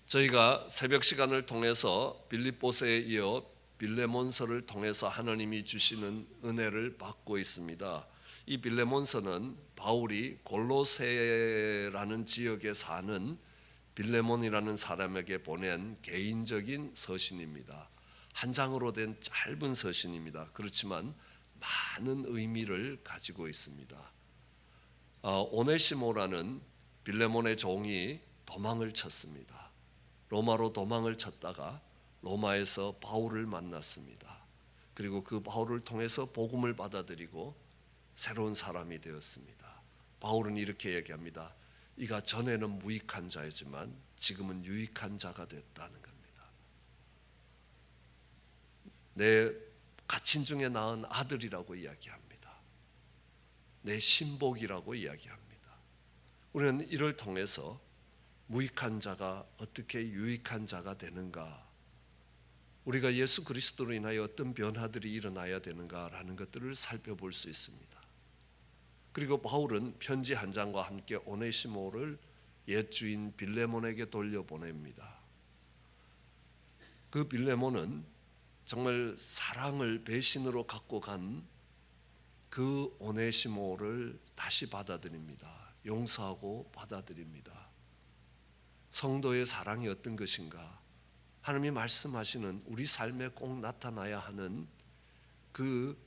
저희가 새벽 시간을 통해서 빌립보서에 이어 빌레몬서를 통해서 하나님이 주시는 은혜를 받고 있습니다. 이 빌레몬서는 바울이 골로새라는 지역에 사는 빌레몬이라는 사람에게 보낸 개인적인 서신입니다. 한 장으로 된 짧은 서신입니다. 그렇지만 많은 의미를 가지고 있습니다. 오네시모라는 빌레몬의 종이 도망을 쳤습니다. 로마로 도망을 쳤다가 로마에서 바울을 만났습니다. 그리고 그 바울을 통해서 복음을 받아들이고 새로운 사람이 되었습니다. 바울은 이렇게 얘기합니다. 이가 전에는 무익한 자이지만 지금은 유익한 자가 됐다는 겁니다. 내 갇힌 중에 낳은 아들이라고 이야기합니다. 내 신복이라고 이야기합니다. 우리는 이를 통해서 무익한 자가 어떻게 유익한 자가 되는가, 우리가 예수 그리스도로 인하여 어떤 변화들이 일어나야 되는가라는 것들을 살펴볼 수 있습니다. 그리고 바울은 편지 한 장과 함께 오네시모를 옛 주인 빌레몬에게 돌려보냅니다. 그 빌레몬은 정말 사랑을 배신으로 갖고 간 그 오네시모를 다시 받아들입니다. 용서하고 받아들입니다. 성도의 사랑이 어떤 것인가, 하나님이 말씀하시는 우리 삶에 꼭 나타나야 하는 그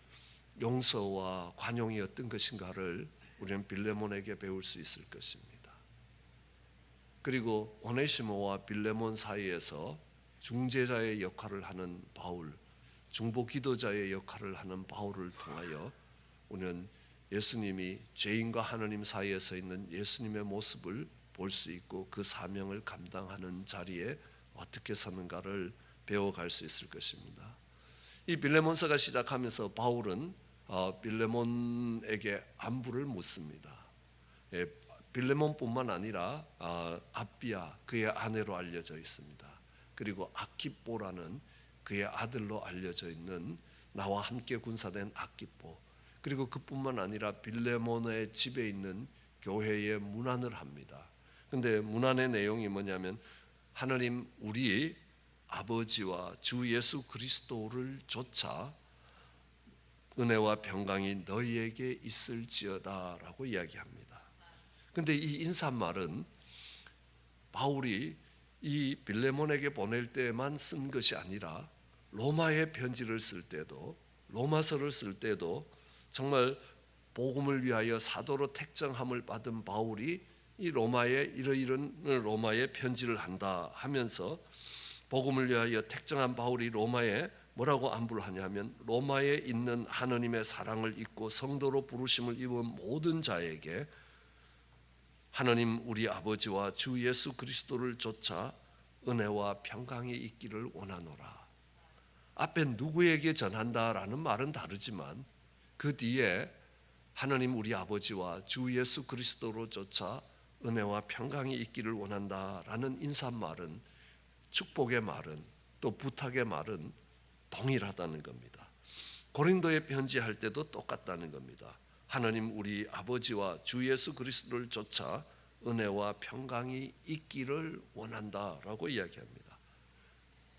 용서와 관용이 어떤 것인가를 우리는 빌레몬에게 배울 수 있을 것입니다. 그리고 오네시모와 빌레몬 사이에서 중재자의 역할을 하는 바울, 중보기도자의 역할을 하는 바울을 통하여 우리는 예수님이 죄인과 하나님 사이에 서 있는 예수님의 모습을 볼 수 있고 그 사명을 감당하는 자리에 어떻게 서는가를 배워갈 수 있을 것입니다. 이 빌레몬서가 시작하면서 바울은 빌레몬에게 안부를 묻습니다. 빌레몬뿐만 아니라 아비아 그의 아내로 알려져 있습니다. 그리고 아키뽀라는 그의 아들로 알려져 있는 나와 함께 군사된 아키뽀, 그리고 그뿐만 아니라 빌레몬의 집에 있는 교회에 문안을 합니다. 근데 문안의 내용이 뭐냐면 하나님 우리 아버지와 주 예수 그리스도를 좇아 은혜와 평강이 너희에게 있을지어다라고 이야기합니다. 근데 이 인사말은 바울이 이 빌레몬에게 보낼 때만 쓴 것이 아니라 로마의 편지를 쓸 때도, 로마서를 쓸 때도 정말 복음을 위하여 사도로 택정함을 받은 바울이 이 로마에 이러이런 로마에 편지를 한다 하면서 복음을 위하여 택정한 바울이 로마에 뭐라고 안부를 하냐면 로마에 있는 하나님의 사랑을 입고 성도로 부르심을 입은 모든 자에게 하나님 우리 아버지와 주 예수 그리스도를 좇아 은혜와 평강이 있기를 원하노라. 앞에 누구에게 전한다라는 말은 다르지만 그 뒤에 하나님 우리 아버지와 주 예수 그리스도로 좇아 은혜와 평강이 있기를 원한다라는 인사말은, 축복의 말은, 또 부탁의 말은 동일하다는 겁니다. 고린도에 편지할 때도 똑같다는 겁니다. 하나님 우리 아버지와 주 예수 그리스도를 좇아 은혜와 평강이 있기를 원한다라고 이야기합니다.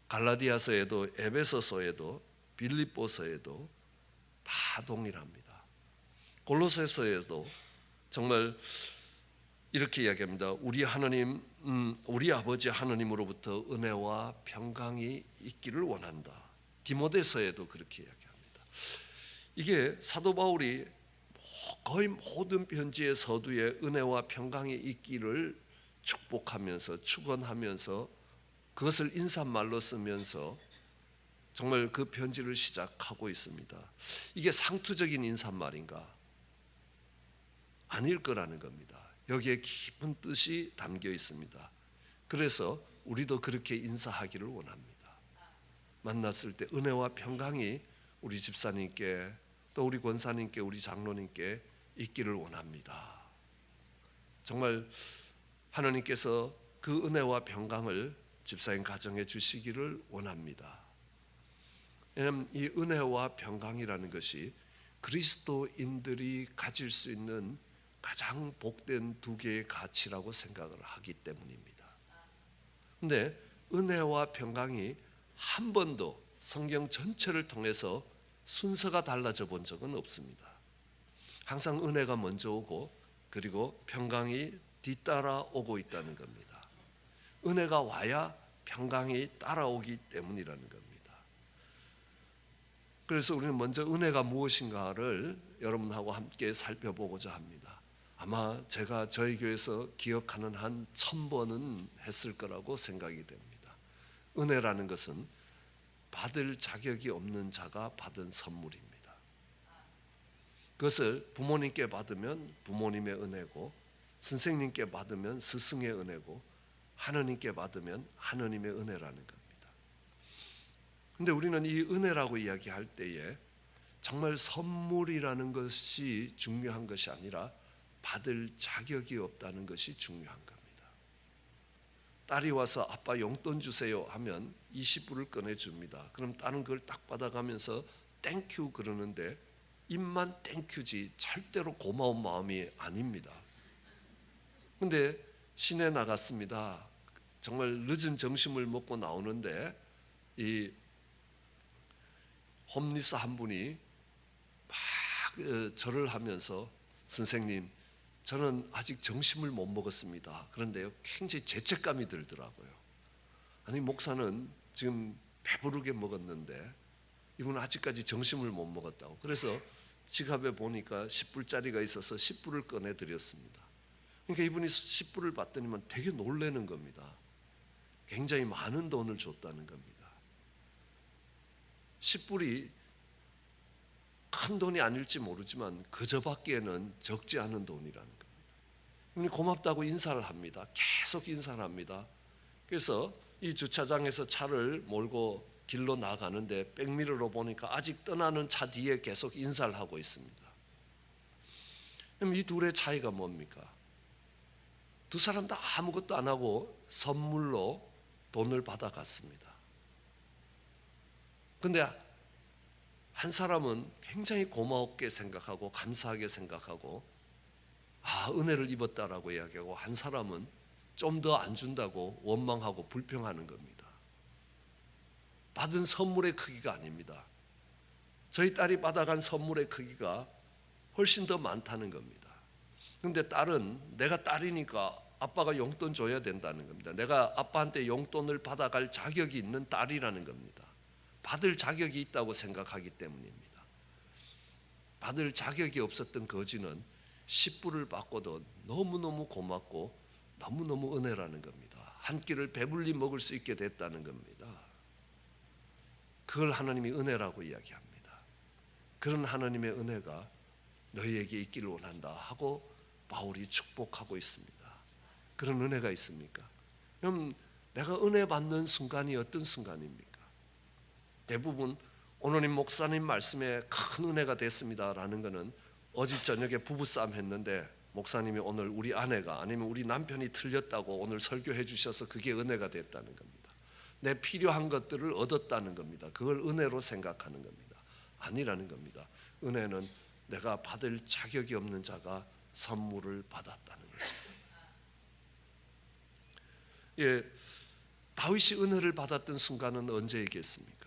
갈라디아서에도 에베소서에도 빌립보서에도 다 동일합니다. 골로새서에도 정말 이렇게 이야기합니다. 우리 하나님, 우리 아버지 하나님으로부터 은혜와 평강이 있기를 원한다. 디모데서에도 그렇게 이야기합니다. 이게 사도 바울이 거의 모든 편지의 서두에 은혜와 평강이 있기를 축복하면서 축원하면서 그것을 인사말로 쓰면서 정말 그 편지를 시작하고 있습니다. 이게 상투적인 인사말인가? 아닐 거라는 겁니다. 여기에 깊은 뜻이 담겨 있습니다. 그래서 우리도 그렇게 인사하기를 원합니다. 만났을 때 은혜와 평강이 우리 집사님께, 또 우리 권사님께, 우리 장로님께 있기를 원합니다. 정말 하나님께서 그 은혜와 평강을 집사님 가정에 주시기를 원합니다. 왜냐하면 이 은혜와 평강이라는 것이 그리스도인들이 가질 수 있는 가장 복된 두 개의 가치라고 생각을 하기 때문입니다. 근데 은혜와 평강이 한 번도 성경 전체를 통해서 순서가 달라져 본 적은 없습니다. 항상 은혜가 먼저 오고 그리고 평강이 뒤따라 오고 있다는 겁니다. 은혜가 와야 평강이 따라오기 때문이라는 겁니다. 그래서 우리는 먼저 은혜가 무엇인가를 여러분하고 함께 살펴보고자 합니다. 아마 제가 저희 교회에서 기억하는 한 1000번은 했을 거라고 생각이 됩니다. 은혜라는 것은 받을 자격이 없는 자가 받은 선물입니다. 그것을 부모님께 받으면 부모님의 은혜고, 선생님께 받으면 스승의 은혜고, 하느님께 받으면 하느님의 은혜라는 겁니다. 근데 우리는 이 은혜라고 이야기할 때에 정말 선물이라는 것이 중요한 것이 아니라 받을 자격이 없다는 것이 중요한 겁니다. 딸이 와서 아빠 용돈 주세요 하면 20불을 꺼내줍니다. 그럼 딸은 그걸 딱 받아가면서 땡큐 그러는데 입만 땡큐지 절대로 고마운 마음이 아닙니다. 근데 시내 나갔습니다. 정말 늦은 점심을 먹고 나오는데 이 홈리스 한 분이 막 절을 하면서 선생님 저는 아직 점심을 못 먹었습니다. 그런데요 굉장히 죄책감이 들더라고요. 아니 목사는 지금 배부르게 먹었는데 이분은 아직까지 점심을 못 먹었다고. 그래서 지갑에 보니까 10불짜리가 있어서 10불을 꺼내드렸습니다. 그러니까 이분이 10불을 받더니만 되게 놀라는 겁니다. 굉장히 많은 돈을 줬다는 겁니다. 10불이 큰 돈이 아닐지 모르지만 그저 받기에는 적지 않은 돈이라는 겁니다. 고맙다고 인사를 합니다. 계속 인사를 합니다. 그래서 이 주차장에서 차를 몰고 길로 나가는데 백미러로 보니까 아직 떠나는 차 뒤에 계속 인사를 하고 있습니다. 그럼 이 둘의 차이가 뭡니까? 두 사람 다 아무것도 안 하고 선물로 돈을 받아갔습니다. 근데 한 사람은 굉장히 고맙게 생각하고 감사하게 생각하고 은혜를 입었다라고 이야기하고, 한 사람은 좀 더 안 준다고 원망하고 불평하는 겁니다. 받은 선물의 크기가 아닙니다. 저희 딸이 받아간 선물의 크기가 훨씬 더 많다는 겁니다. 그런데 딸은 내가 딸이니까 아빠가 용돈 줘야 된다는 겁니다. 내가 아빠한테 용돈을 받아갈 자격이 있는 딸이라는 겁니다. 받을 자격이 있다고 생각하기 때문입니다. 받을 자격이 없었던 거지는 10불을 받고도 너무너무 고맙고 너무너무 은혜라는 겁니다. 한 끼를 배불리 먹을 수 있게 됐다는 겁니다. 그걸 하나님이 은혜라고 이야기합니다. 그런 하나님의 은혜가 너희에게 있기를 원한다 하고 바울이 축복하고 있습니다. 그런 은혜가 있습니까? 그럼 내가 은혜 받는 순간이 어떤 순간입니까? 대부분 오노님 목사님 말씀에 큰 은혜가 됐습니다라는 것은 어제 저녁에 부부싸움 했는데 목사님이 오늘 우리 아내가 아니면 우리 남편이 틀렸다고 오늘 설교해 주셔서 그게 은혜가 됐다는 겁니다. 내 필요한 것들을 얻었다는 겁니다. 그걸 은혜로 생각하는 겁니다. 아니라는 겁니다. 은혜는 내가 받을 자격이 없는 자가 선물을 받았다는 것입니다. 예, 다윗이 은혜를 받았던 순간은 언제이겠습니까?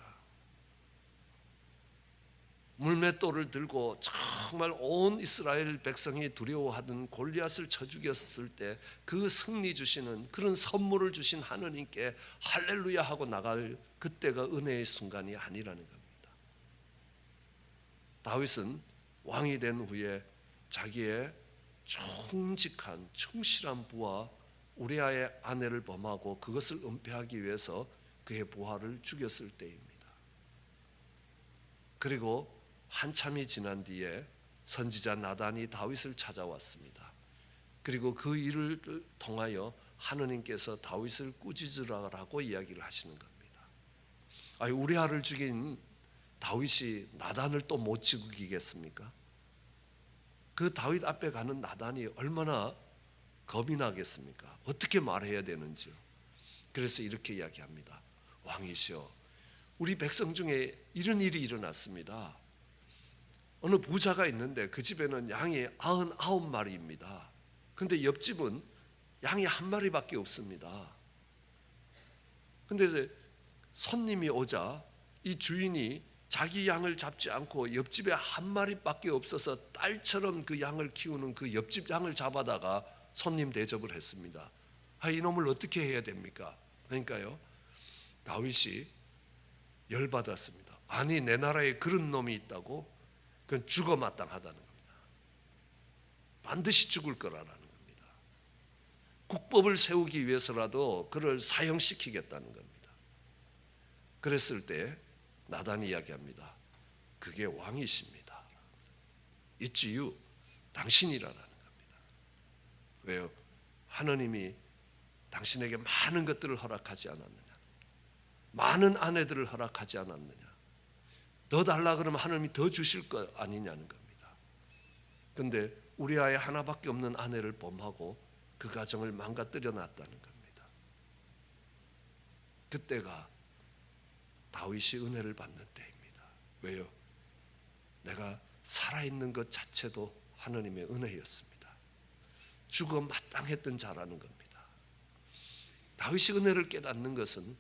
물맷돌을 들고 정말 온 이스라엘 백성이 두려워하던 골리앗을 쳐 죽였을 때 그 승리 주시는 그런 선물을 주신 하느님께 할렐루야 하고 나갈 그때가 은혜의 순간이 아니라는 겁니다. 다윗은 왕이 된 후에 자기의 정직한 충실한 부하 우리아의 아내를 범하고 그것을 은폐하기 위해서 그의 부하를 죽였을 때입니다. 그리고 한참이 지난 뒤에 선지자 나단이 다윗을 찾아왔습니다. 그리고 그 일을 통하여 하느님께서 다윗을 꾸짖으라고 이야기를 하시는 겁니다. 우리아를 죽인 다윗이 나단을 또 못 죽이겠습니까? 그 다윗 앞에 가는 나단이 얼마나 겁이 나겠습니까? 어떻게 말해야 되는지요? 그래서 이렇게 이야기합니다. 왕이시여, 우리 백성 중에 이런 일이 일어났습니다. 어느 부자가 있는데 그 집에는 양이 99마리입니다. 그런데 옆집은 양이 1마리밖에 없습니다. 근데 이제 손님이 오자 이 주인이 자기 양을 잡지 않고 옆집에 한 마리밖에 없어서 딸처럼 그 양을 키우는 그 옆집 양을 잡아다가 손님 대접을 했습니다. 이놈을 어떻게 해야 됩니까? 그러니까요, 다윗이 열받았습니다. 아니, 내 나라에 그런 놈이 있다고? 그건 죽어 마땅하다는 겁니다. 반드시 죽을 거라는 겁니다. 국법을 세우기 위해서라도 그를 사형시키겠다는 겁니다. 그랬을 때 나단이 이야기합니다. 그게 왕이십니다. It's you, 당신이라는 겁니다. 왜요? 하느님이 당신에게 많은 것들을 허락하지 않았느냐? 많은 아내들을 허락하지 않았느냐? 더 달라 그러면 하느님이 더 주실 거 아니냐는 겁니다. 그런데 우리 아이 하나밖에 없는 아내를 범하고 그 가정을 망가뜨려 놨다는 겁니다. 그때가 다윗이 은혜를 받는 때입니다. 왜요? 내가 살아있는 것 자체도 하느님의 은혜였습니다. 죽어 마땅했던 자라는 겁니다. 다윗이 은혜를 깨닫는 것은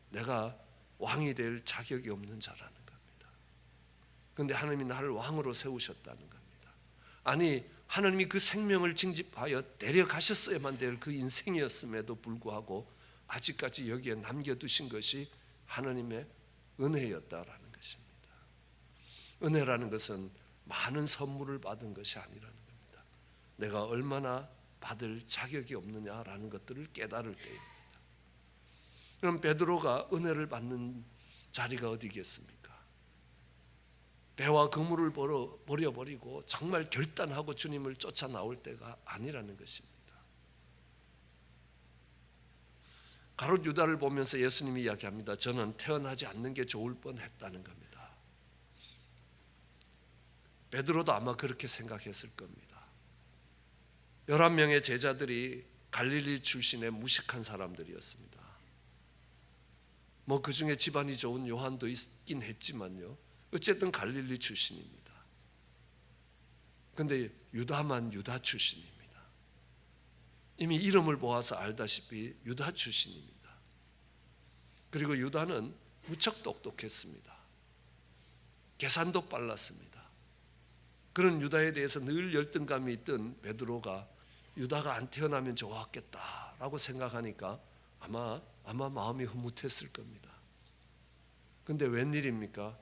내가 왕이 될 자격이 없는 자라는 겁니다. 그런데 하나님이 나를 왕으로 세우셨다는 겁니다. 아니, 하나님이 그 생명을 징집하여 데려가셨어야만 될 그 인생이었음에도 불구하고 아직까지 여기에 남겨두신 것이 하나님의 은혜였다라는 것입니다. 은혜라는 것은 많은 선물을 받은 것이 아니라는 겁니다. 내가 얼마나 받을 자격이 없느냐라는 것들을 깨달을 때입니다. 그럼 베드로가 은혜를 받는 자리가 어디겠습니까? 배와 그물을 버려버리고 정말 결단하고 주님을 쫓아 나올 때가 아니라는 것입니다. 가롯 유다를 보면서 예수님이 이야기합니다. 저는 태어나지 않는 게 좋을 뻔했다는 겁니다. 베드로도 아마 그렇게 생각했을 겁니다. 11명의 제자들이 갈릴리 출신의 무식한 사람들이었습니다. 그 중에 집안이 좋은 요한도 있긴 했지만요, 어쨌든 갈릴리 출신입니다. 그런데 유다만 유다 출신입니다. 이미 이름을 보아서 알다시피 유다 출신입니다. 그리고 유다는 무척 똑똑했습니다. 계산도 빨랐습니다. 그런 유다에 대해서 늘 열등감이 있던 베드로가 유다가 안 태어나면 좋았겠다라고 생각하니까 아마 마음이 흐뭇했을 겁니다. 그런데 웬일입니까?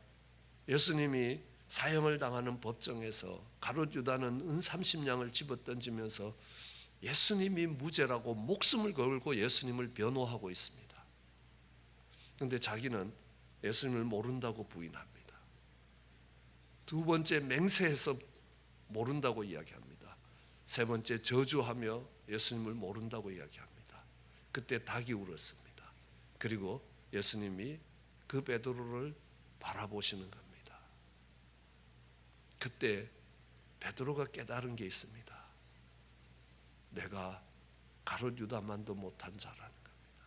예수님이 사형을 당하는 법정에서 가롯 유다는 은 30냥을 집어던지면서 예수님이 무죄라고 목숨을 걸고 예수님을 변호하고 있습니다. 그런데 자기는 예수님을 모른다고 부인합니다. 두 번째 맹세해서 모른다고 이야기합니다. 세 번째 저주하며 예수님을 모른다고 이야기합니다. 그때 닭이 울었습니다. 그리고 예수님이 그 베드로를 바라보시는 겁니다. 그때 베드로가 깨달은 게 있습니다. 내가 가롯 유다만도 못한 자라는 겁니다.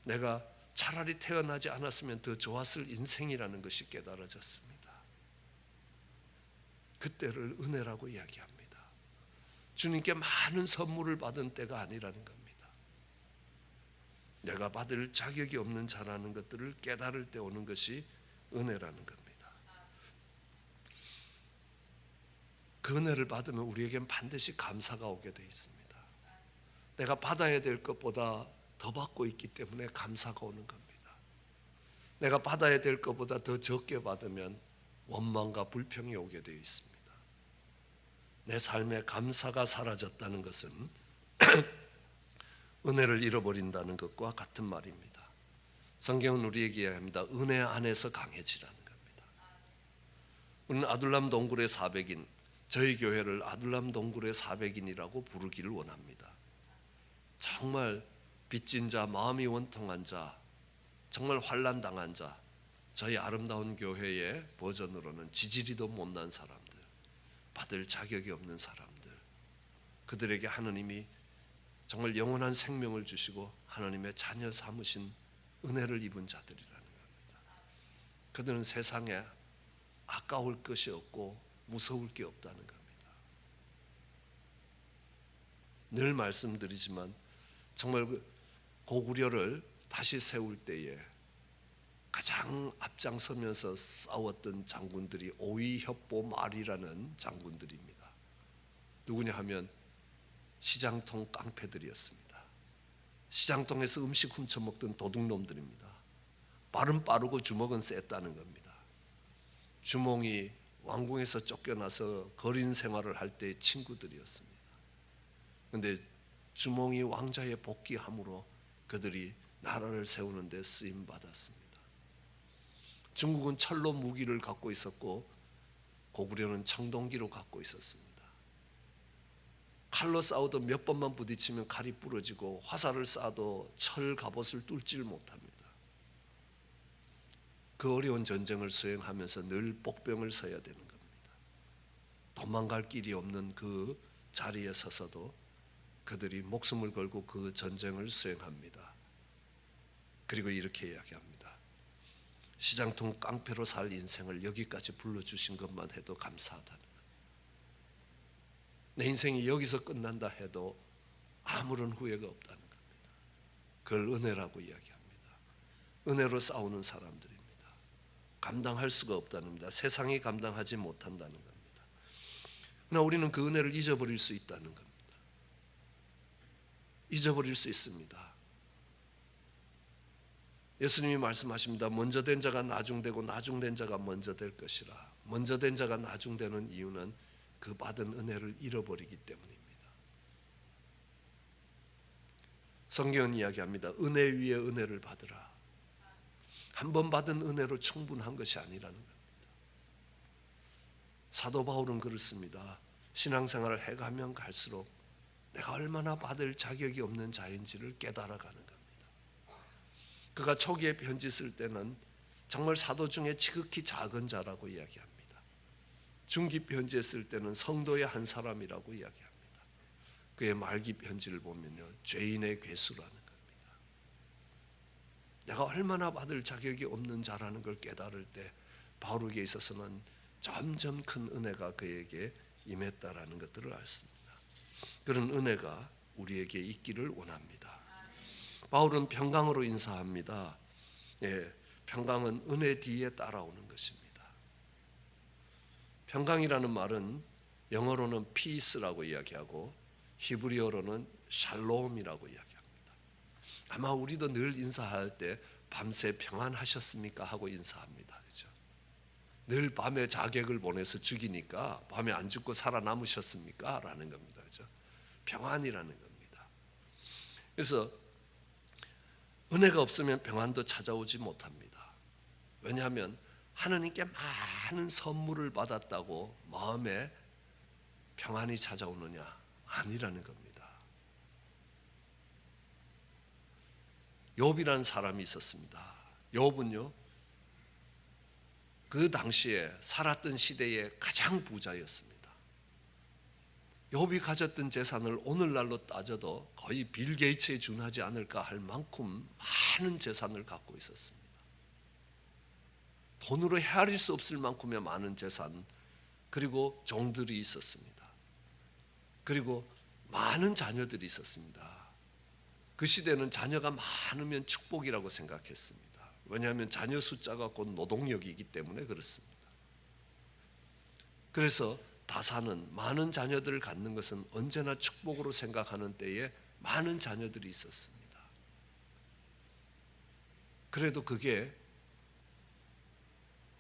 내가 차라리 태어나지 않았으면 더 좋았을 인생이라는 것이 깨달아졌습니다. 그때를 은혜라고 이야기합니다. 주님께 많은 선물을 받은 때가 아니라는 겁니다. 내가 받을 자격이 없는 자라는 것들을 깨달을 때 오는 것이 은혜라는 겁니다. 그 은혜를 받으면 우리에겐 반드시 감사가 오게 돼 있습니다. 내가 받아야 될 것보다 더 받고 있기 때문에 감사가 오는 겁니다. 내가 받아야 될 것보다 더 적게 받으면 원망과 불평이 오게 되어 있습니다. 내 삶에 감사가 사라졌다는 것은 은혜를 잃어버린다는 것과 같은 말입니다. 성경은 우리에게 이야기합니다. 은혜 안에서 강해지라는 겁니다. 우리는 아둘람 동굴의 400인, 저희 교회를 아둘람 동굴의 400인이라고 부르기를 원합니다. 정말 빚진 자, 마음이 원통한 자, 정말 환난당한 자, 저희 아름다운 교회의 버전으로는 지지리도 못난 사람들, 받을 자격이 없는 사람들, 그들에게 하느님이 정말 영원한 생명을 주시고 하나님의 자녀 삼으신 은혜를 입은 자들이라는 겁니다. 그들은 세상에 아까울 것이 없고 무서울 게 없다는 겁니다. 늘 말씀드리지만 정말 고구려를 다시 세울 때에 가장 앞장서면서 싸웠던 장군들이 오이협보 말이라는 장군들입니다. 누구냐 하면 시장통 깡패들이었습니다. 시장통에서 음식 훔쳐먹던 도둑놈들입니다. 발은 빠르고 주먹은 셌다는 겁니다. 주몽이 왕궁에서 쫓겨나서 거린 생활을 할 때의 친구들이었습니다. 그런데 주몽이 왕자에 복귀함으로 그들이 나라를 세우는 데 쓰임 받았습니다. 중국은 철로 무기를 갖고 있었고 고구려는 청동기로 갖고 있었습니다. 칼로 싸워도 몇 번만 부딪히면 칼이 부러지고 화살을 쏴도 철 갑옷을 뚫질 못합니다. 그 어려운 전쟁을 수행하면서 늘 복병을 서야 되는 겁니다. 도망갈 길이 없는 그 자리에 서서도 그들이 목숨을 걸고 그 전쟁을 수행합니다. 그리고 이렇게 이야기합니다. 시장통 깡패로 살 인생을 여기까지 불러주신 것만 해도 감사하다는 것. 내 인생이 여기서 끝난다 해도 아무런 후회가 없다는 겁니다. 그걸 은혜라고 이야기합니다. 은혜로 싸우는 사람들입니다. 감당할 수가 없다는 겁니다. 세상이 감당하지 못한다는 겁니다. 그러나 우리는 그 은혜를 잊어버릴 수 있다는 겁니다. 잊어버릴 수 있습니다. 예수님이 말씀하십니다. 먼저 된 자가 나중되고 나중된 자가 먼저 될 것이라. 먼저 된 자가 나중되는 이유는 그 받은 은혜를 잃어버리기 때문입니다. 성경은 이야기합니다. 은혜 위에 은혜를 받으라. 한 번 받은 은혜로 충분한 것이 아니라는 겁니다. 사도 바울은 그렇습니다. 신앙생활을 해가면 갈수록 내가 얼마나 받을 자격이 없는 자인지를 깨달아가는 겁니다. 그가 초기에 편지 쓸 때는 정말 사도 중에 지극히 작은 자라고 이야기합니다. 중기 편지에 쓸 때는 성도의 한 사람이라고 이야기합니다. 그의 말기 편지를 보면요, 죄인의 괴수라는 겁니다. 내가 얼마나 받을 자격이 없는 자라는 걸 깨달을 때 바울에게 있어서는 점점 큰 은혜가 그에게 임했다라는 것들을 알습니다. 그런 은혜가 우리에게 있기를 원합니다. 바울은 평강으로 인사합니다. 평강은 은혜 뒤에 따라오는 것입니다. 평강이라는 말은 영어로는 peace라고 이야기하고 히브리어로는 샬롬이라고 이야기합니다. 아마 우리도 늘 인사할 때 밤새 평안하셨습니까 하고 인사합니다. 그렇죠? 늘 밤에 자객을 보내서 죽이니까 밤에 안 죽고 살아남으셨습니까? 라는 겁니다. 그렇죠? 평안이라는 겁니다. 그래서 은혜가 없으면 평안도 찾아오지 못합니다. 왜냐하면 하나님께 많은 선물을 받았다고 마음에 평안이 찾아오느냐? 아니라는 겁니다. 욥이라는 사람이 있었습니다. 욥은요, 그 당시에 살았던 시대의 가장 부자였습니다. 욥이 가졌던 재산을 오늘날로 따져도 거의 빌 게이츠에 준하지 않을까 할 만큼 많은 재산을 갖고 있었습니다. 돈으로 헤아릴 수 없을 만큼의 많은 재산, 그리고 종들이 있었습니다. 그리고 많은 자녀들이 있었습니다. 그 시대는 자녀가 많으면 축복이라고 생각했습니다. 왜냐하면 자녀 숫자가 곧 노동력이기 때문에 그렇습니다. 그래서 다사는 많은 자녀들을 갖는 것은 언제나 축복으로 생각하는 때에 많은 자녀들이 있었습니다. 그래도 그게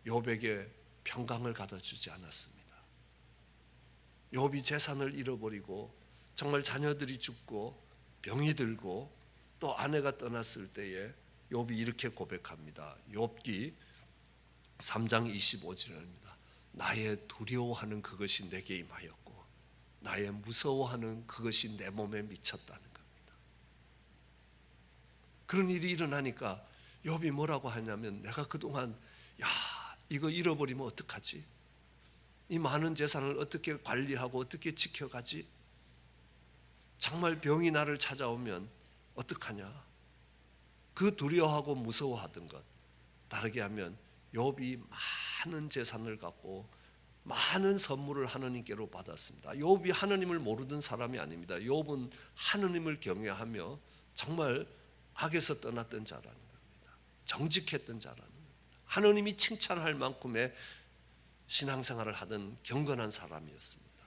욥에게 평강을 가져주지 않았습니다. 욥이 재산을 잃어버리고 정말 자녀들이 죽고 병이 들고 또 아내가 떠났을 때에 욥이 이렇게 고백합니다. 욥기 3장 25절입니다. 나의 두려워하는 그것이 내게 임하였고 나의 무서워하는 그것이 내 몸에 미쳤다는 겁니다. 그런 일이 일어나니까 욥이 뭐라고 하냐면, 내가 그동안 이거 잃어버리면 어떡하지? 이 많은 재산을 어떻게 관리하고 어떻게 지켜가지? 정말 병이 나를 찾아오면 어떡하냐? 그 두려워하고 무서워하던 것, 다르게 하면 욥이 많은 재산을 갖고 많은 선물을 하나님께로 받았습니다. 욥이 하나님을 모르던 사람이 아닙니다. 욥은 하나님을 경외하며 정말 악에서 떠났던 자라는 겁니다. 정직했던 자라는 겁니다. 하느님이 칭찬할 만큼의 신앙생활을 하던 경건한 사람이었습니다.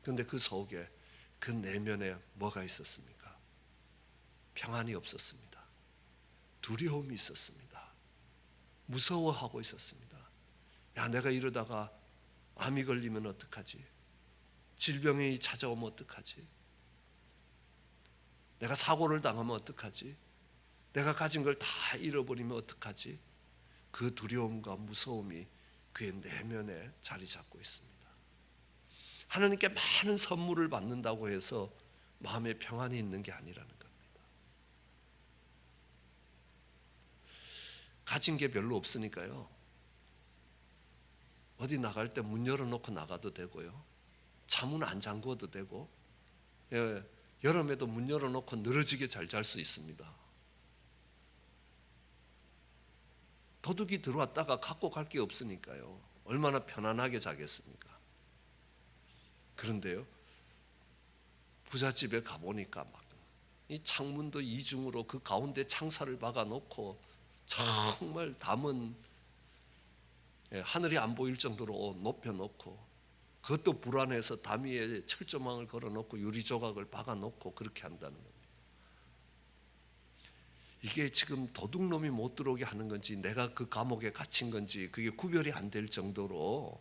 그런데 그 속에 그 내면에 뭐가 있었습니까? 평안이 없었습니다. 두려움이 있었습니다. 무서워하고 있었습니다. 야, 내가 이러다가 암이 걸리면 어떡하지? 질병이 찾아오면 어떡하지? 내가 사고를 당하면 어떡하지? 내가 가진 걸 다 잃어버리면 어떡하지? 그 두려움과 무서움이 그의 내면에 자리 잡고 있습니다. 하나님께 많은 선물을 받는다고 해서 마음에 평안이 있는 게 아니라는 겁니다. 가진 게 별로 없으니까요, 어디 나갈 때 문 열어놓고 나가도 되고요, 차문 안 잠궈도 되고, 여름에도 문 열어놓고 늘어지게 잘 잘 수 있습니다. 도둑이 들어왔다가 갖고 갈 게 없으니까요, 얼마나 편안하게 자겠습니까? 그런데요, 부잣집에 가보니까 막 이 창문도 이중으로 그 가운데 창살을 박아놓고 정말 담은, 하늘이 안 보일 정도로 높여놓고, 그것도 불안해서 담 위에 철조망을 걸어놓고 유리 조각을 박아놓고 그렇게 한다는 겁니다. 이게 지금 도둑놈이 못 들어오게 하는 건지 내가 그 감옥에 갇힌 건지 그게 구별이 안 될 정도로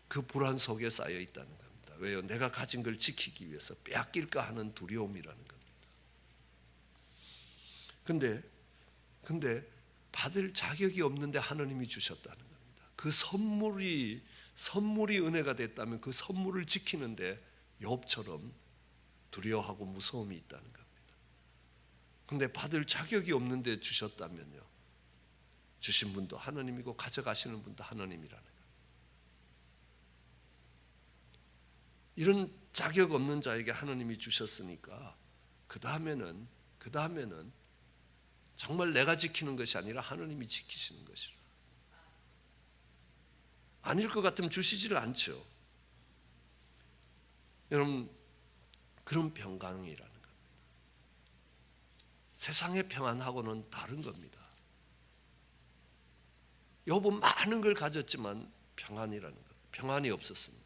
그 불안 속에 쌓여 있다는 겁니다. 왜요? 내가 가진 걸 지키기 위해서 빼앗길까 하는 두려움이라는 겁니다. 근데 받을 자격이 없는데 하나님이 주셨다는 겁니다. 그 선물이 은혜가 됐다면 그 선물을 지키는데 욥처럼 두려워하고 무서움이 있다는 겁니다. 근데 받을 자격이 없는데 주셨다면요, 주신 분도 하나님이고 가져가시는 분도 하나님이라는 겁니다. 이런 자격 없는 자에게 하나님이 주셨으니까 그 다음에는 정말 내가 지키는 것이 아니라 하나님이 지키시는 것이라. 아닐 것 같으면 주시지를 않죠. 여러분, 그런 평강이라는 겁니다. 세상의 평안하고는 다른 겁니다. 욥은 많은 걸 가졌지만 평안이라는 것, 평안이 없었습니다.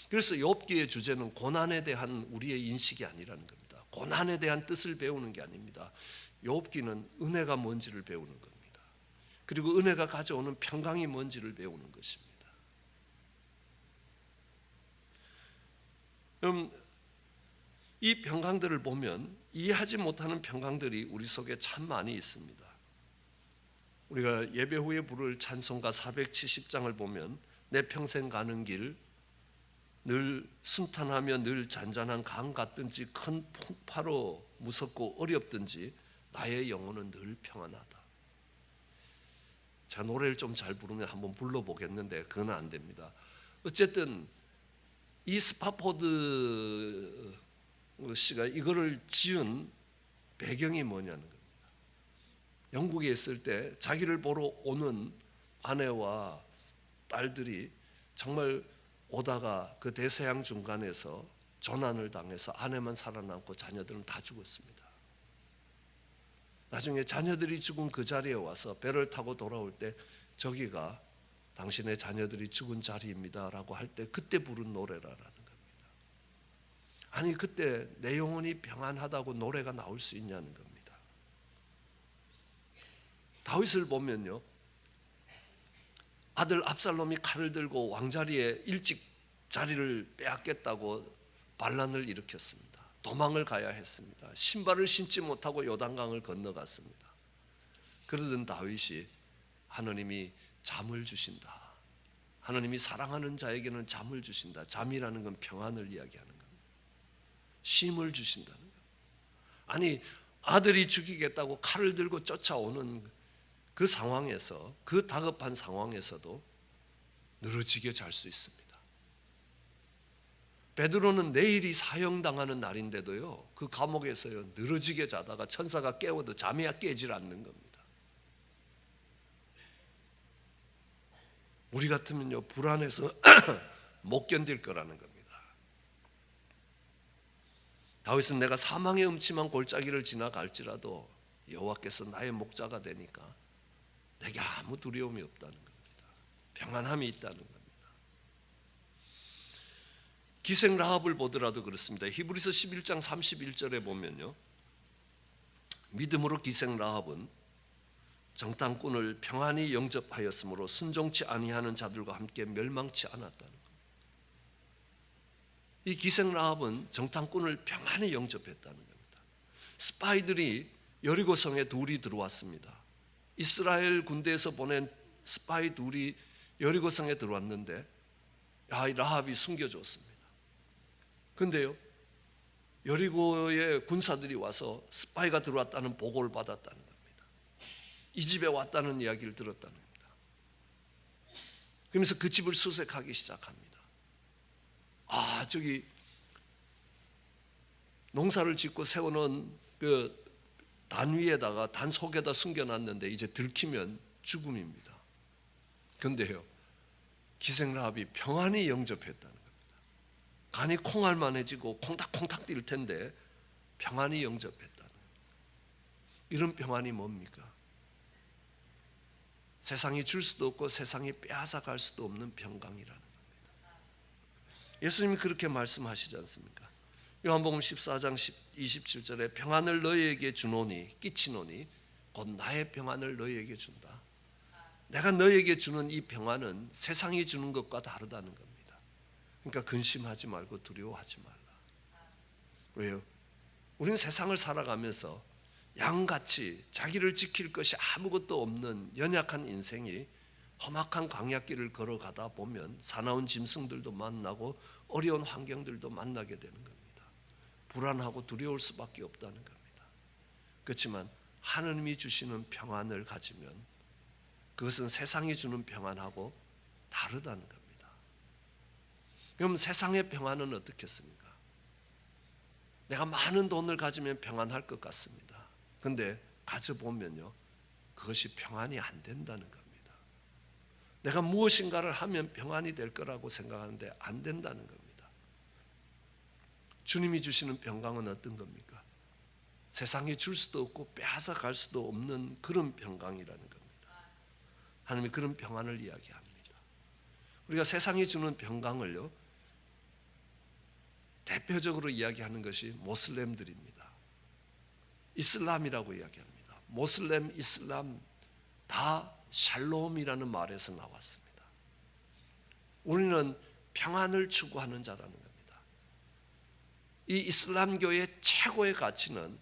그래서 욥기의 주제는 고난에 대한 우리의 인식이 아니라는 겁니다. 고난에 대한 뜻을 배우는 게 아닙니다. 욥기는 은혜가 뭔지를 배우는 겁니다. 그리고 은혜가 가져오는 평강이 뭔지를 배우는 것입니다. 그럼 이 평강들을 보면 이해하지 못하는 평강들이 우리 속에 참 많이 있습니다. 우리가 예배 후에 부를 찬송가 470장을 보면 내 평생 가는 길 늘 순탄하며 늘 잔잔한 강 같든지 큰 풍파로 무섭고 어렵든지 나의 영혼은 늘 평안하다. 제가 노래를 좀 잘 부르면 한번 불러보겠는데 그건 안 됩니다. 어쨌든 이 스파포드 씨가 이거를 지은 배경이 뭐냐는 겁니다. 영국에 있을 때 자기를 보러 오는 아내와 딸들이 정말 오다가 그 대서양 중간에서 조난을 당해서 아내만 살아남고 자녀들은 다 죽었습니다. 나중에 자녀들이 죽은 그 자리에 와서 배를 타고 돌아올 때 저기가 당신의 자녀들이 죽은 자리입니다 라고 할 때 그때 부른 노래라는 겁니다. 아니, 그때 내 영혼이 평안하다고 노래가 나올 수 있냐는 겁니다. 다윗을 보면요, 아들 압살롬이 칼을 들고 왕자리에 일찍 자리를 빼앗겠다고 반란을 일으켰습니다. 도망을 가야 했습니다. 신발을 신지 못하고 요단강을 건너갔습니다. 그러던 다윗이 하나님이 잠을 주신다, 하나님이 사랑하는 자에게는 잠을 주신다. 잠이라는 건 평안을 이야기하는 겁니다. 쉼을 주신다는 겁니다. 아니, 아들이 죽이겠다고 칼을 들고 쫓아오는 그 상황에서, 그 다급한 상황에서도 늘어지게 잘 수 있습니다. 베드로는 내일이 사형당하는 날인데도요, 그 감옥에서요 늘어지게 자다가 천사가 깨워도 잠이 깨질 않는 겁니다. 우리 같으면요 불안해서 못 견딜 거라는 겁니다. 다윗은 내가 사망의 음침한 골짜기를 지나갈지라도 여호와께서 나의 목자가 되니까 내게 아무 두려움이 없다는 겁니다. 평안함이 있다는 겁니다. 기생 라합을 보더라도 그렇습니다. 히브리서 11장 31절에 보면요, 믿음으로 기생 라합은 정탐꾼을 평안히 영접하였으므로 순종치 아니하는 자들과 함께 멸망치 않았다는 겁니다. 이 기생 라합은 정탐꾼을 평안히 영접했다는 겁니다. 스파이들이 여리고성에 둘이 들어왔습니다. 이스라엘 군대에서 보낸 스파이 둘이 여리고성에 들어왔는데 이 라합이 숨겨줬습니다. 근데요, 여리고의 군사들이 와서 스파이가 들어왔다는 보고를 받았다는 겁니다. 이 집에 왔다는 이야기를 들었다는 겁니다. 그러면서 그 집을 수색하기 시작합니다. 저기 농사를 짓고 세우는 그 단 위에다가 단 속에다 숨겨놨는데 이제 들키면 죽음입니다. 그런데요, 기생 라합이 평안히 영접했다는 겁니다. 간이 콩알만해지고 콩닥콩닥 뛸 텐데 평안히 영접했다는 겁니다. 이런 평안이 뭡니까? 세상이 줄 수도 없고 세상이 빼앗아갈 수도 없는 평강이라는 겁니다. 예수님이 그렇게 말씀하시지 않습니까? 요한복음 14장 27절에 평안을 너희에게 주노니 끼치노니 곧 나의 평안을 너희에게 준다. 내가 너희에게 주는 이 평안은 세상이 주는 것과 다르다는 겁니다. 그러니까 근심하지 말고 두려워하지 말라. 왜요? 우리는 세상을 살아가면서 양같이 자기를 지킬 것이 아무것도 없는 연약한 인생이 험악한 광야길을 걸어가다 보면 사나운 짐승들도 만나고 어려운 환경들도 만나게 되는 겁니다. 불안하고 두려울 수밖에 없다는 겁니다. 그렇지만 하느님이 주시는 평안을 가지면 그것은 세상이 주는 평안하고 다르다는 겁니다. 그럼 세상의 평안은 어떻겠습니까? 내가 많은 돈을 가지면 평안할 것 같습니다. 그런데 가져보면요, 그것이 평안이 안 된다는 겁니다. 내가 무엇인가를 하면 평안이 될 거라고 생각하는데 안 된다는 겁니다. 주님이 주시는 평강은 어떤 겁니까? 세상이 줄 수도 없고 빼앗아 갈 수도 없는 그런 평강이라는 겁니다. 하나님이 그런 평안을 이야기합니다. 우리가 세상이 주는 평강을요, 대표적으로 이야기하는 것이 모슬렘들입니다. 이슬람이라고 이야기합니다. 모슬렘, 이슬람 다 샬롬이라는 말에서 나왔습니다. 우리는 평안을 추구하는 자라는 겁니다. 이 이슬람교의 최고의 가치는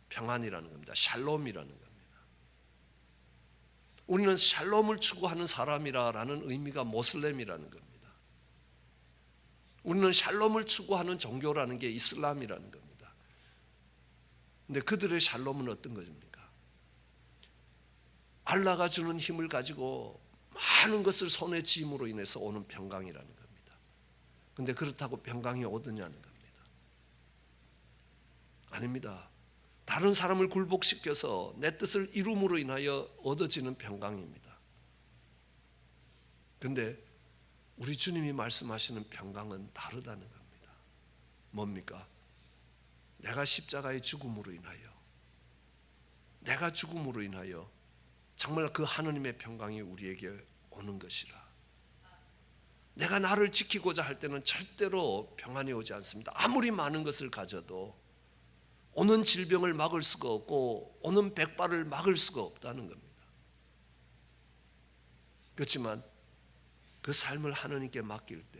평안이라는 겁니다. 샬롬이라는 겁니다. 우리는 샬롬을 추구하는 사람이라는 의미가 모슬렘이라는 겁니다. 우리는 샬롬을 추구하는 종교라는 게 이슬람이라는 겁니다. 근데 그들의 샬롬은 어떤 것입니까? 알라가 주는 힘을 가지고 많은 것을 손에 쥐임으로 인해서 오는 평강이라는 겁니다. 근데 그렇다고 평강이 오느냐는 겁니다. 아닙니다. 다른 사람을 굴복시켜서 내 뜻을 이룸으로 인하여 얻어지는 평강입니다. 그런데 우리 주님이 말씀하시는 평강은 다르다는 겁니다. 뭡니까? 내가 십자가의 죽음으로 인하여, 내가 죽음으로 인하여 정말 그 하느님의 평강이 우리에게 오는 것이라. 내가 나를 지키고자 할 때는 절대로 평안이 오지 않습니다. 아무리 많은 것을 가져도 오는 질병을 막을 수가 없고 오는 백발을 막을 수가 없다는 겁니다. 그렇지만 그 삶을 하나님께 맡길 때,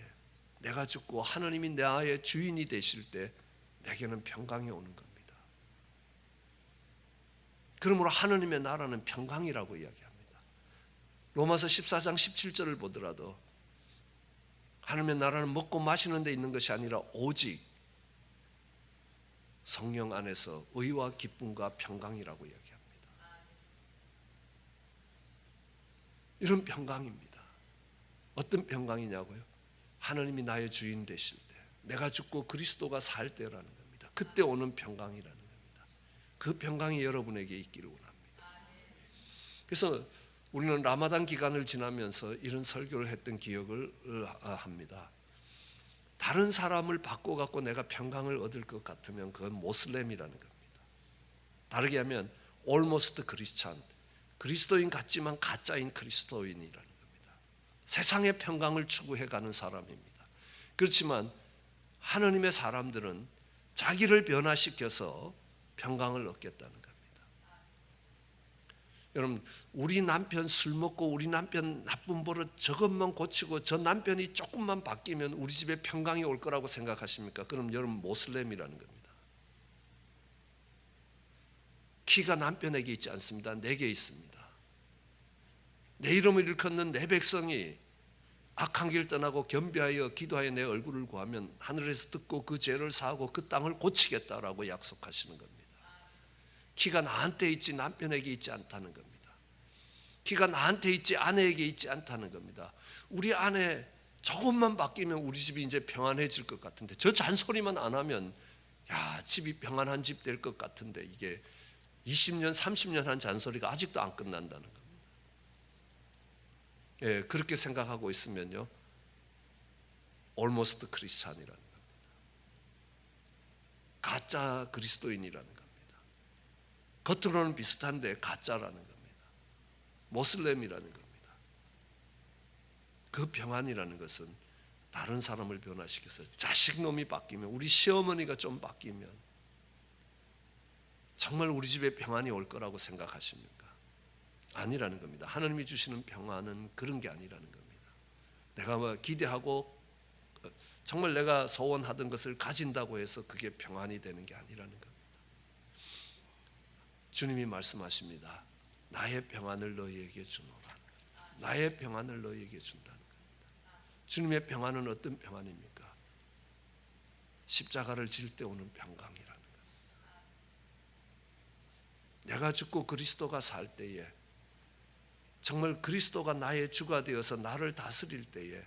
내가 죽고 하나님이 나의 주인이 되실 때 내게는 평강이 오는 겁니다. 그러므로 하나님의 나라는 평강이라고 이야기합니다. 로마서 14장 17절을 보더라도 하나님의 나라는 먹고 마시는 데 있는 것이 아니라 오직 성령 안에서 의와 기쁨과 평강이라고 이야기합니다. 이런 평강입니다. 어떤 평강이냐고요? 하나님이 나의 주인 되실 때, 내가 죽고 그리스도가 살 때라는 겁니다. 그때 오는 평강이라는 겁니다. 그 평강이 여러분에게 있기를 원합니다. 그래서 우리는 라마단 기간을 지나면서 이런 설교를 했던 기억을 합니다. 다른 사람을 바꿔갖고 내가 평강을 얻을 것 같으면 그건 모슬렘이라는 겁니다. 다르게 하면 almost Christian, 그리스도인 같지만 가짜인 그리스도인이라는 겁니다. 세상의 평강을 추구해가는 사람입니다. 그렇지만 하나님의 사람들은 자기를 변화시켜서 평강을 얻겠다는 겁니다. 여러분, 우리 남편 술 먹고 우리 남편 나쁜 버릇 저것만 고치고 저 남편이 조금만 바뀌면 우리 집에 평강이 올 거라고 생각하십니까? 그럼 여러분 모슬렘이라는 겁니다. 키가 남편에게 있지 않습니다. 내게 있습니다. 내 이름을 일컫는 내 백성이 악한 길 떠나고 겸비하여 기도하여 내 얼굴을 구하면 하늘에서 듣고 그 죄를 사하고 그 땅을 고치겠다라고 약속하시는 겁니다. 키가 나한테 있지 남편에게 있지 않다는 겁니다. 키가 나한테 있지 아내에게 있지 않다는 겁니다. 우리 아내 조금만 바뀌면 우리 집이 이제 평안해질 것 같은데, 저 잔소리만 안 하면 야, 집이 평안한 집 될 것 같은데, 이게 20년 30년 한 잔소리가 아직도 안 끝난다는 겁니다. 예, 그렇게 생각하고 있으면요, almost Christian이라는 겁니다. 가짜 그리스도인이라는 겁니다. 겉으로는 비슷한데 가짜라는 겁니다. 모슬렘이라는 겁니다. 그 평안이라는 것은 다른 사람을 변화시켜서 자식놈이 바뀌면, 우리 시어머니가 좀 바뀌면 정말 우리 집에 평안이 올 거라고 생각하십니까? 아니라는 겁니다. 하나님이 주시는 평안은 그런 게 아니라는 겁니다. 내가 뭐 기대하고 정말 내가 소원하던 것을 가진다고 해서 그게 평안이 되는 게 아니라는 겁니다. 주님이 말씀하십니다. 나의 평안을 너희에게 주노라. 나의 평안을 너희에게 준다는 겁니다. 주님의 평안은 어떤 평안입니까? 십자가를 질 때 오는 평강이라는 겁니다. 내가 죽고 그리스도가 살 때에, 정말 그리스도가 나의 주가 되어서 나를 다스릴 때에,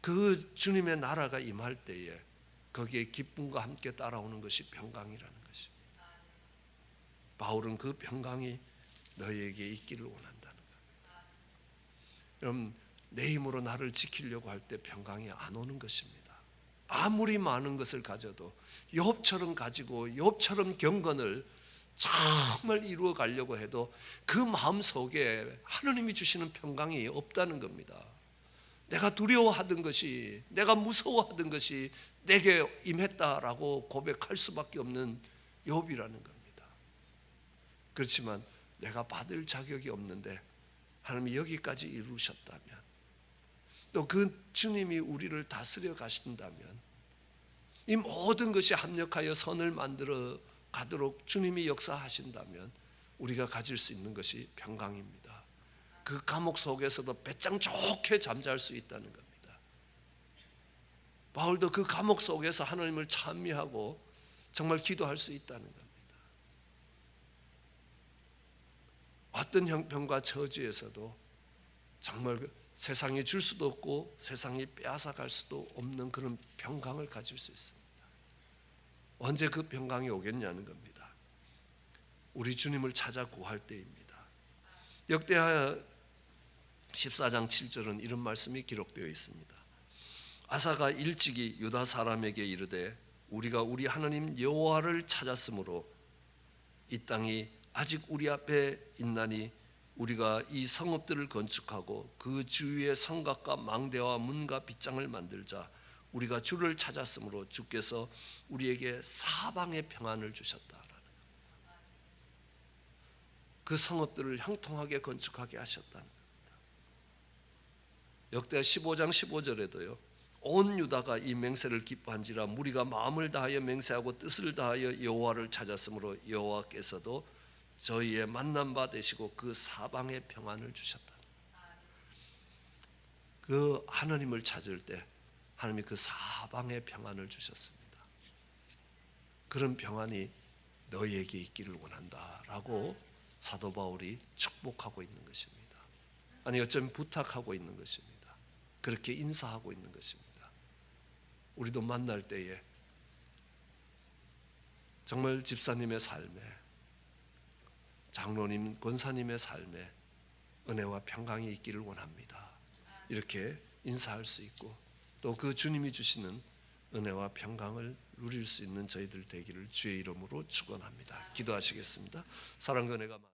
그 주님의 나라가 임할 때에 거기에 기쁨과 함께 따라오는 것이 평강이라는 것입니다. 바울은 그 평강이 너희에게 있기를 원한다는 겁니다. 여러분, 내 힘으로 나를 지키려고 할 때 평강이 안 오는 것입니다. 아무리 많은 것을 가져도 욥처럼 가지고 욥처럼 경건을 정말 이루어 가려고 해도 그 마음 속에 하나님이 주시는 평강이 없다는 겁니다. 내가 두려워하던 것이, 내가 무서워하던 것이 내게 임했다라고 고백할 수밖에 없는 욥이라는 겁니다. 그렇지만 내가 받을 자격이 없는데 하나님이 여기까지 이루셨다면, 또 그 주님이 우리를 다스려 가신다면, 이 모든 것이 합력하여 선을 만들어 가도록 주님이 역사하신다면 우리가 가질 수 있는 것이 평강입니다. 그 감옥 속에서도 배짱 좋게 잠잘 수 있다는 겁니다. 바울도 그 감옥 속에서 하나님을 찬미하고 정말 기도할 수 있다는 겁니다. 어떤 형편과 처지에서도 정말 세상이 줄 수도 없고 세상이 빼앗아갈 수도 없는 그런 평강을 가질 수 있습니다. 언제 그 평강이 오겠냐는 겁니다. 우리 주님을 찾아 구할 때입니다. 역대하 14장 7절은 이런 말씀이 기록되어 있습니다. 아사가 일찍이 유다 사람에게 이르되 우리가 우리 하나님 여호와를 찾았으므로 이 땅이 아직 우리 앞에 있나니 우리가 이 성읍들을 건축하고 그 주위에 성곽과 망대와 문과 빗장을 만들자. 우리가 주를 찾았으므로 주께서 우리에게 사방의 평안을 주셨다라는 겁니다. 그 성읍들을 형통하게 건축하게 하셨다는 겁니다. 역대하 15장 15절에도요. 온 유다가 이 맹세를 기뻐한지라 무리가 마음을 다하여 맹세하고 뜻을 다하여 여호와를 찾았으므로 여호와께서도 저희의 만난 바 되시고 그 사방의 평안을 주셨다. 그 하나님을 찾을 때 하나님이 그 사방의 평안을 주셨습니다. 그런 평안이 너희에게 있기를 원한다라고 사도 바울이 축복하고 있는 것입니다. 아니 어쩌면 부탁하고 있는 것입니다. 그렇게 인사하고 있는 것입니다. 우리도 만날 때에 정말 집사님의 삶에, 장로님, 권사님의 삶에 은혜와 평강이 있기를 원합니다. 이렇게 인사할 수 있고 또 그 주님이 주시는 은혜와 평강을 누릴 수 있는 저희들 되기를 주의 이름으로 축원합니다. 기도하시겠습니다. 사랑과 은혜가